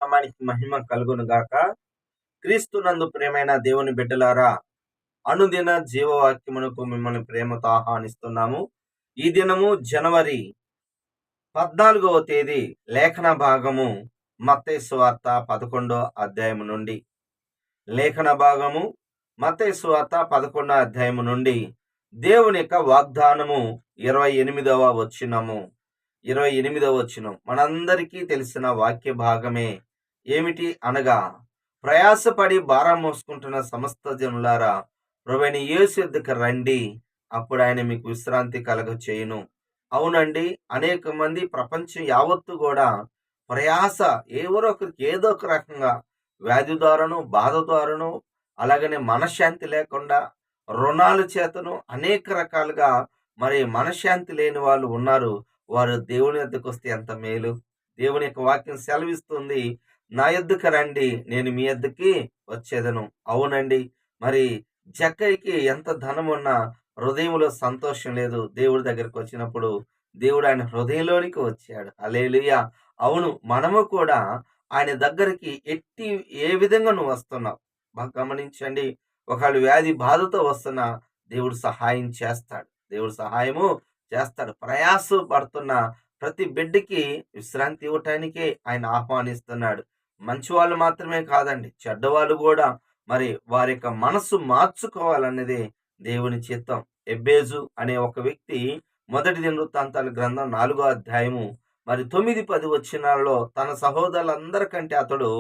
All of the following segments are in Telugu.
నామానికి మహిమ కలుగును గాక. క్రీస్తునందు ప్రియమైన దేవుని బిడ్డలారా, అనుదిన జీవవాక్యమునకు మిమ్మల్ని ప్రేమతో ఆహ్వానిస్తున్నాము. ఈ దినము జనవరి 14వ తేదీ లేఖన భాగము మత్తయి సువార్త 11వ అధ్యాయము నుండి. లేఖన భాగము మత్తయి సువార్త 11వ అధ్యాయము నుండి దేవుని యొక్క వాగ్దానము 28వ వచనము. 28వ వచనం మనందరికీ తెలిసిన వాక్య భాగమే. ఏమిటి అనగా, ప్రయాసపడి భారం మోసుకుంటున్న సమస్త జనులారా, ప్రభువైన యేసు యొద్దకు రండి, అప్పుడు ఆయన మీకు విశ్రాంతి కలగ చేయును. అవునండి, అనేక మంది ప్రపంచం యావత్తు కూడా ప్రయాస ఎవరో ఒకరికి ఏదో ఒక రకంగా వ్యాధి ద్వారాను, బాధ ద్వారాను, అలాగనే మనశ్శాంతి లేకుండా రుణాల చేతను అనేక రకాలుగా మరి మనశ్శాంతి లేని వాళ్ళు ఉన్నారు. వారు దేవుని యొద్దకు వస్తే ఎంత మేలు. దేవుని యొక్క వాక్యం సెలవిస్తుంది, నా యొద్దకు రండి, నేను మీ యొద్దకి వచ్చేదను. అవునండి, మరి జక్కయ్యకి ఎంత ధనం ఉన్నా హృదయంలో సంతోషం లేదు. దేవుడి దగ్గరికి వచ్చినప్పుడు దేవుడు ఆయన హృదయంలోనికి వచ్చాడు. హల్లెలూయా. అవును, మనము కూడా ఆయన దగ్గరికి ఏ విధంగా నువ్వు వస్తున్నావు బాగా గమనించండి. ఒకవేళ వ్యాధి బాధతో వస్తున్నా దేవుడు సహాయం చేస్తాడు. దేవుడు సహాయము చేస్తాడు. ప్రయాస పడుతున్న ప్రతి బిడ్డకి విశ్రాంతి ఇవ్వటానికే ఆయన ఆహ్వానిస్తున్నాడు. మంచి వాళ్ళు మాత్రమే కాదండి, చెడ్డవాళ్ళు కూడా మరి వారి యొక్క మనస్సు మార్చుకోవాలన్నదే దేవుని చిత్తం. ఎబ్బేజు అనే ఒక వ్యక్తి మొదటి దినవృత్తాంతాల గ్రంథం 4వ అధ్యాయము మరి 9-10 వచనాలలో తన సహోదరులందరికంటే అతడు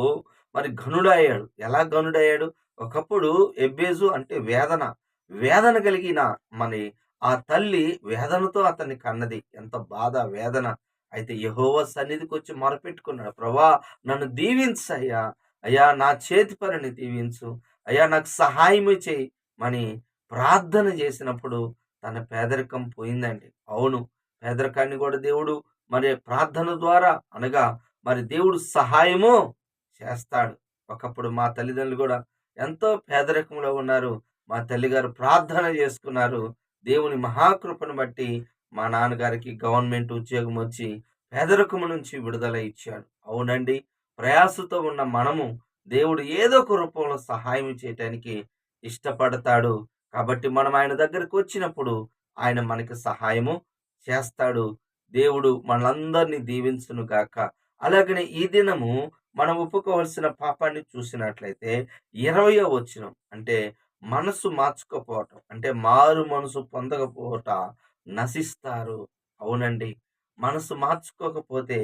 మరి ఘనుడయ్యాడు. ఎలా ఘనుడయ్యాడు? ఒకప్పుడు ఎబ్బేజు అంటే వేదన, వేదన కలిగిన మరి ఆ తల్లి వేదనతో అతన్ని కన్నది. ఎంత బాధ, వేదన. అయితే యెహోవా సన్నిధికి వచ్చి మొరపెట్టుకున్నాడు, ప్రభా నన్ను దీవించయ్యా, అయ్యా నా చేతి పనిని దీవించు, అయ్యా నాకు సహాయము చేయి అని ప్రార్థన చేసినప్పుడు తన పేదరికం పోయిందండి. అవును, పేదరికాన్ని కూడా దేవుడు మరి ప్రార్థన ద్వారా అనగా మరి దేవుడు సహాయము చేస్తాడు. ఒకప్పుడు మా తల్లిదండ్రులు కూడా ఎంతో పేదరికంలో ఉన్నారు. మా తల్లిగారు ప్రార్థన చేసుకున్నారు. దేవుని మహాకృపను బట్టి మా నాన్నగారికి గవర్నమెంట్ ఉద్యోగం వచ్చి పేదరికము నుంచి విడుదల ఇచ్చాడు. అవునండి, ప్రయాసతో ఉన్న మనము దేవుడు ఏదో ఒక రూపంలో సహాయం చేయటానికి ఇష్టపడతాడు. కాబట్టి మనం ఆయన దగ్గరికి వచ్చినప్పుడు ఆయన మనకి సహాయము చేస్తాడు. దేవుడు మనందరినీ దీవించును గాక. అలాగనే ఈ దినము మనం ఒప్పుకోవలసిన పాపాన్ని చూసినట్లయితే 20వ వచనం అంటే మనసు మార్చుకోపోవటం, అంటే మారు మనసు పొందకపోవట నశిస్తారు. అవునండి, మనసు మార్చుకోకపోతే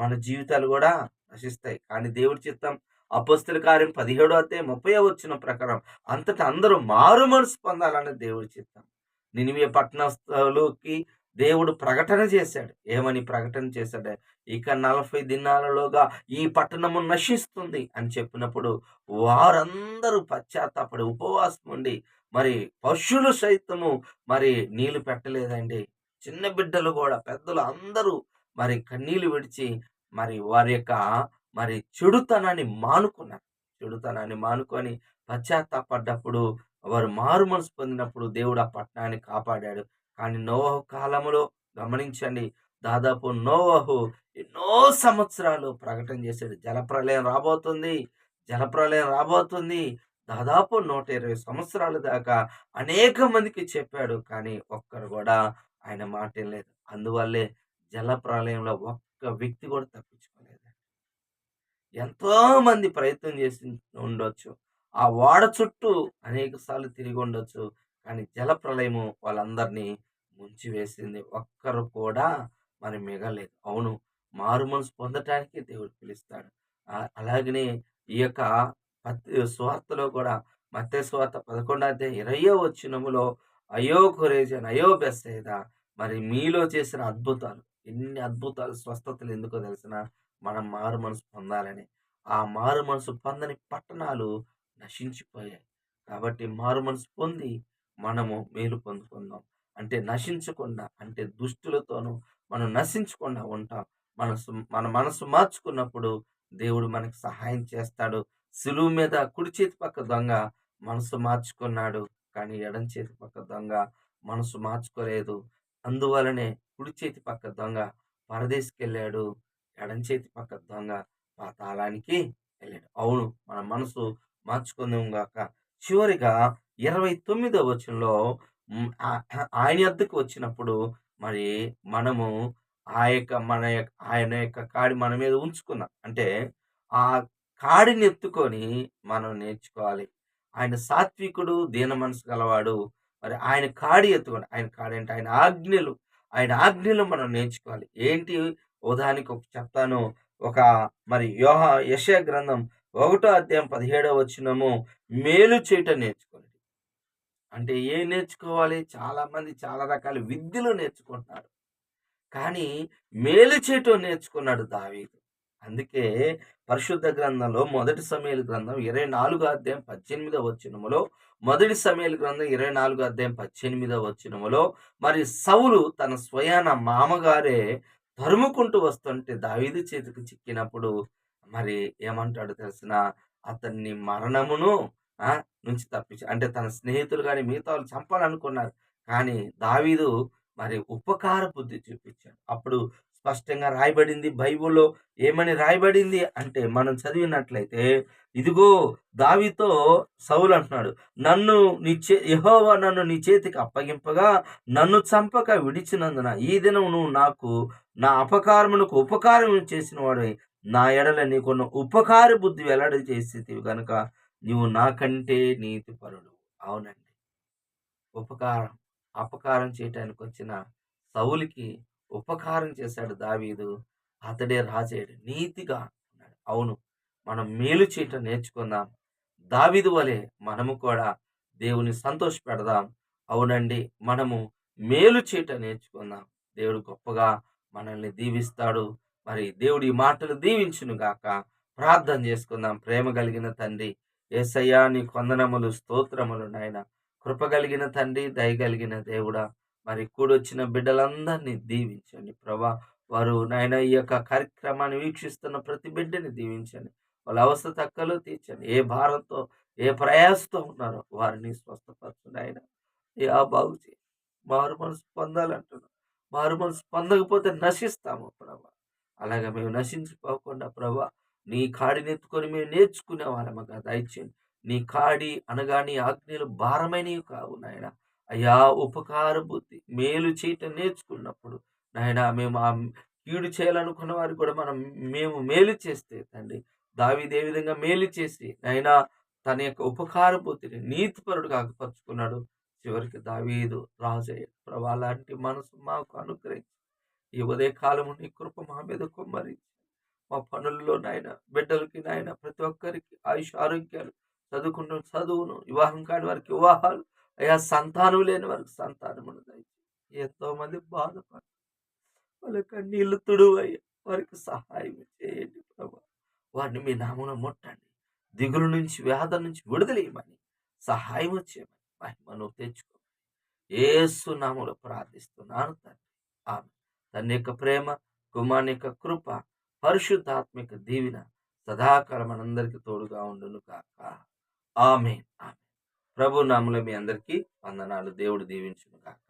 మన జీవితాలు కూడా నశిస్తాయి. కానీ దేవుడి చిత్తం అపొస్తలుల కార్యం 17వ అధ్యాయం 30వ వచనం ప్రకారం అంతటా అందరూ మారు మనసు పొందాలన్నది దేవుడి చిత్తం. నినివే పట్టణస్థులకి దేవుడు ప్రకటన చేశాడు. ఏమని ప్రకటన చేశాడు? ఇక 40 దినాలలోగా ఈ పట్టణము నశిస్తుంది అని చెప్పినప్పుడు వారందరూ పశ్చాత్తాపడి ఉపవాసం ఉండి మరి పశువులు సైతము మరి నీళ్లు పెట్టలేదండి. చిన్న బిడ్డలు కూడా, పెద్దలు అందరూ మరి కన్నీళ్లు విడిచి మరి వారి యొక్క మరి చెడుతనాన్ని మానుకున్నారు. చెడుతనాన్ని మానుకొని పశ్చాత్తాపడ్డప్పుడు, వారు మారు మనసు పొందినప్పుడు దేవుడు ఆ పట్టణాన్ని కాపాడాడు. కానీ నోవహు కాలములో గమనించండి, దాదాపు నోవహు ఎన్నో సంవత్సరాలు ప్రకటన చేశాడు, జలప్రళయం రాబోతుంది, జలప్రళయం రాబోతుంది. దాదాపు 120 సంవత్సరాల దాకా అనేక మందికి చెప్పాడు. కానీ ఒక్కరు కూడా ఆయన మాట వినలేదు. అందువల్లే జలప్రళయంలో ఒక్క వ్యక్తి కూడా తప్పించుకోలేదు. ఎంతో మంది ప్రయత్నం చేసి ఉండొచ్చు, ఆ ఓడ చుట్టూ అనేక సార్లు తిరిగి ఉండొచ్చు, కానీ జలప్రళయము వాళ్ళందరినీ ముంచివేసింది. ఒక్కరు కూడా మరి మిగలేదు. అవును, మారు మనసు పొందటానికి దేవుడు పిలుస్తాడు. అలాగనే ఈ యొక్క సువార్తలో కూడా మత్తయి సువార్త 11వ అధ్యాయం 20వ వచనములో, అయ్యో కొరేజన్, అయ్యో బెత్సయిదా, మరి మీలో చేసిన అద్భుతాలు, ఎన్ని అద్భుతాలు, స్వస్థతలు ఎందుకో తెలిసిన మనం మారు మనసు పొందాలని. ఆ మారు మనసు పొందని పట్టణాలు నశించిపోయాయి. కాబట్టి మారు మనసు పొంది మనము మేలు పొందుకుందాం. అంటే నశించకుండా, అంటే దుష్టులతోనూ మనం నశించకుండా ఉంటాం. మన మనసు మార్చుకున్నప్పుడు దేవుడు మనకు సహాయం చేస్తాడు. సిలువ మీద కుడి చేతి పక్క దొంగ మనసు మార్చుకున్నాడు, కానీ ఎడం చేతి పక్క దొంగ మనసు మార్చుకోలేదు. అందువలనే కుడి చేతి పక్క దొంగ పరదేశికెళ్ళాడు, ఎడం చేతి పక్క దొంగ పాతాళానికి వెళ్ళాడు. అవును, మన మనసు మార్చుకుందాం గాక. చివరిగా 29వ వచనంలో ఆయన యొద్దకు వచ్చినప్పుడు మరి మనము ఆయన యొక్క కాడి మన మీద ఉంచుకున్నాం. అంటే ఆ కాడిని ఎత్తుకొని మనం నేర్చుకోవాలి. ఆయన సాత్వికుడు, దీన మనసు గలవాడు. మరి ఆయన కాడి ఎత్తుకొని, ఆయన కాడి అంటే ఆయన ఆజ్ఞలు మనం నేర్చుకోవాలి. ఏంటి ఉదాహరణకి చెప్తాను. ఒక మరి యెషయా గ్రంథం 1 అధ్యాయం 17 వచనము, మేలు చేయటం నేర్చుకోండి. అంటే ఏం నేర్చుకోవాలి? చాలా మంది చాలా రకాల విద్యలు నేర్చుకుంటున్నారు. కానీ మేలు చేయటం నేర్చుకున్నాడు దావీదు. అందుకే పరిశుద్ధ గ్రంథంలో మొదటి సమూయేలు గ్రంథం 24 అధ్యాయం 18 వచనములో, మొదటి సమూయేలు గ్రంథం 24 అధ్యాయం 18 వచనములో మరి సౌలు తన స్వయాన మామగారే తరుముకుంటూ వస్తుంటే దావీదు చేతికి చిక్కినప్పుడు మరి ఏమంటాడో తెలిసిన, అతన్ని మరణమును ఆ నుంచి తప్పించి, అంటే తన స్నేహితులు గాని మిగతా వాళ్ళు చంపాలనుకున్నారు. కానీ దావీదు మరి ఉపకార బుద్ధి చూపించాడు. అప్పుడు స్పష్టంగా రాయబడింది బైబిల్‌లో. ఏమని రాయబడింది అంటే మనం చదివినట్లయితే, ఇదిగో దావీదుతో సౌలు అంటున్నాడు, యెహోవా నన్ను నీ చేతికి అప్పగింపగా నన్ను చంపక విడిచినందున ఈ దినం నువ్వు నాకు నా అపకారమునకు ఉపకారం చేసిన వాడివై నా ఎడల నీకున్న ఉపకార బుద్ధి వెల్లడి చేసితివి గనుక నీవు నాకంటే నీతిపరుడు. అవునండి. ఉపకారం, అపకారం చేయటానికొచ్చిన సౌలుకి ఉపకారం చేశాడు దావీదు. అతడే రాజయ్యాడు. నీతిగా ఉన్నాడు. అవును, మనం మేలు చేయటం నేర్చుకుందాం. దావీదు వలె మనము కూడా దేవుని సంతోషపెడదాం. అవునండి, మనము మేలు చేయటం నేర్చుకుందాం. దేవుడు గొప్పగా మనల్ని దీవిస్తాడు. మరి దేవుడు ఈ మాటలు దీవించును గాక. ప్రార్థన చేసుకుందాం. ప్రేమ కలిగిన తండ్రి, యేసయ్యా నీకు వందనములు, స్తోత్రములు నాయనా. కృప కలిగిన తండ్రి, దయగలిగిన దేవుడా, మరి కూడొచ్చిన బిడ్డలందరినీ దీవించండి ప్రభా. వారు నాయన ఈ యొక్క కార్యక్రమాన్ని వీక్షిస్తున్న ప్రతి బిడ్డని దీవించండి. వాళ్ళ అవస్థ తక్కలు తీర్చండి. ఏ భారంతో, ఏ ప్రయాసతో ఉన్నారో వారిని స్వస్థపరచండి ఆయన. బాగు చేయి. మారు మనసు పొందాలంటున్నాం. మారు మనసు పొందకపోతే నశిస్తాము ప్రభా. అలాగే మేము నశించిపోకుండా ప్రభా, నీ కాడినెత్తుకొని మేము నేర్చుకునే వాళ్ళముగా దయచేయండి. నీ కాడి అనగా నీ ఆజ్ఞలు భారమైనవి కావు నాయన. అయ్యా, ఉపకార బుద్ధి, మేలు చేయటం నేర్చుకున్నప్పుడు నాయన మేము కీడు చేయాలనుకున్న వారికి కూడా మేము మేలు చేస్తే తండ్రి, దావీదు ఏ విధంగా మేలు చేసి నాయనా తన యొక్క ఉపకార బుద్ధిని నీతిపరుడుగా పరుచుకున్నాడు. చివరికి దావీదు రాజయ్యాడు. ప్రభా, అలాంటి మనసు మాకు అనుగ్రహించి ఈ ఉదయ కాలము నీ కృప మా మీద కుమ్మరించి మా పనుల్లో నాయన బిడ్డలకి నాయన ప్రతి ఒక్కరికి ఆయుష్ ఆరోగ్యాలు, చదువుకుంటున్న చదువును, వివాహం కాని వారికి వివాహాలు, అయ్యా సంతానం లేని వారికి సంతానమును దయచేసి. ఎంతో మంది బాధపడి వాళ్ళ కన్నీళ్లు తుడువయ్యా, వారికి సహాయం చేయండి ప్రభా. వారిని మీ నామమున ముట్టండి. దిగులు నుంచి, వ్యాధి నుంచి విడుదలయ్యమని, సహాయం చేయమని, మహిమను తెచ్చుకో. యేసు నామములో ప్రార్థిస్తున్నాను తండ్రి. ఆమె తన యొక్క ప్రేమ, కుమారుని యొక్క కృప, పరిశుద్ధాత్మిక దీవెన సదాకాలం మనందరికీ తోడుగా ఉండును కాక. ఆమేన్. ఆమేన్. ప్రభు నామములో మీ అందరికీ వందనాలు. దేవుడు దీవించును గాక.